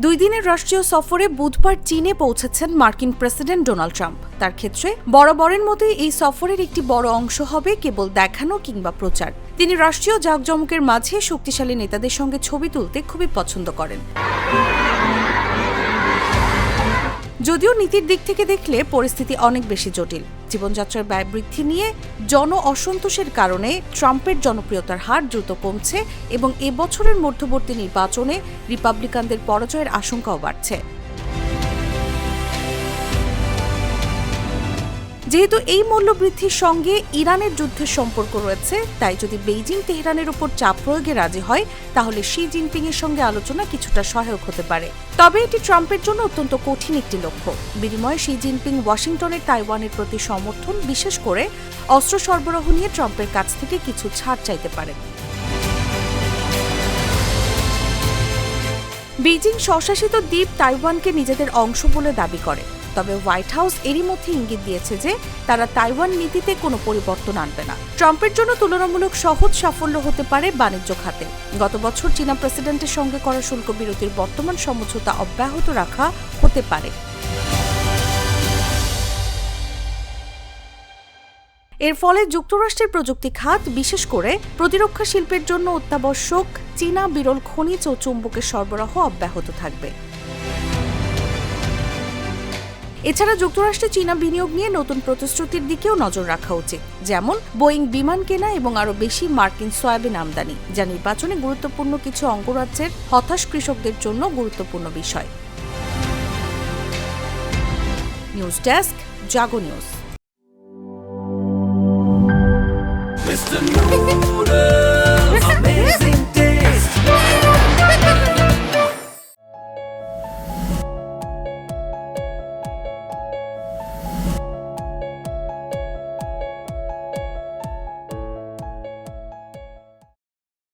2 দিনের রাষ্ট্রীয় সফরে বুধবার চীনে পৌঁছেছেন মার্কিন প্রেসিডেন্ট ডোনাল্ড ট্রাম্প। তার ক্ষেত্রে বরাবরের মতোই এই সফরের একটি বড় অংশ হবে কেবল দেখানো কিংবা প্রচার। তিনি রাষ্ট্রীয় জাঁকজমকের মাঝে শক্তিশালী নেতাদের সঙ্গে ছবি তুলতে খুবই পছন্দ করেন। যদিও নীতির দিক থেকে দেখলে পরিস্থিতি অনেক বেশি জটিল। জীবনযাত্রার ব্যয় বৃদ্ধি নিয়ে জন অসন্তোষের কারণে ট্রাম্পের জনপ্রিয়তার হার দ্রুত কমছে এবং এবছরের মধ্যবর্তী নির্বাচনে রিপাবলিকানদের পরাজয়ের আশঙ্কাও বাড়ছে। যেহেতু এই মূল্যবৃদ্ধির সঙ্গে ইরানের যুদ্ধের সম্পর্ক রয়েছে, তাই যদি বেইজিং তেহরানের উপর চাপ প্রয়োগে রাজি হয় তাহলে শি জিনপিং এর সঙ্গে আলোচনা কিছুটা সহায়ক হতে পারে। তবে এটি ট্রাম্পের জন্য অত্যন্ত কঠিন একটি লক্ষ্য। বিনিময়ে শি জিনপিং ওয়াশিংটনের তাইওয়ানের প্রতি সমর্থন, বিশেষ করে অস্ত্র সরবরাহ নিয়ে ট্রাম্পের কাছ থেকে কিছু ছাড় চাইতে পারেন। বেইজিং স্বশাসিত দ্বীপ তাইওয়ানকে নিজেদের অংশ বলে দাবি করে। তবে হোয়াইট হাউস এরই মধ্যে ইঙ্গিত দিয়েছে যে তারা তাইওয়ান নীতিতে কোনো পরিবর্তন আনবে না। ট্রাম্পের জন্য তুলনামূলক সহজ সাফল্য হতে পারে বাণিজ্য খাতে। গত বছর চীনা প্রেসিডেন্টের সঙ্গে করা শুল্ক বিরতির বর্তমান সমঝোতা অব্যাহত রাখা হতে পারে। এর ফলে যুক্তরাষ্ট্রের প্রযুক্তি খাত, বিশেষ করে প্রতিরক্ষা শিল্পের জন্য অত্যাবশ্যক চীনা বিরল খনিজ ও চুম্বকের সরবরাহ অব্যাহত থাকবে। এছাড়া যুক্তরাষ্ট্রে চীনা বিনিয়োগ নিয়ে নতুন প্রতিশ্রুতির দিকেও নজর রাখা উচিত, যেমন বোয়িং বিমান কেনা এবং আরও বেশি মার্কিন সয়াবিন আমদানি, যা নির্বাচনে গুরুত্বপূর্ণ কিছু অঙ্গরাজ্যের হতাশ কৃষকদের জন্য গুরুত্বপূর্ণ বিষয়। নিউজ ডেস্ক, জাগো নিউজ।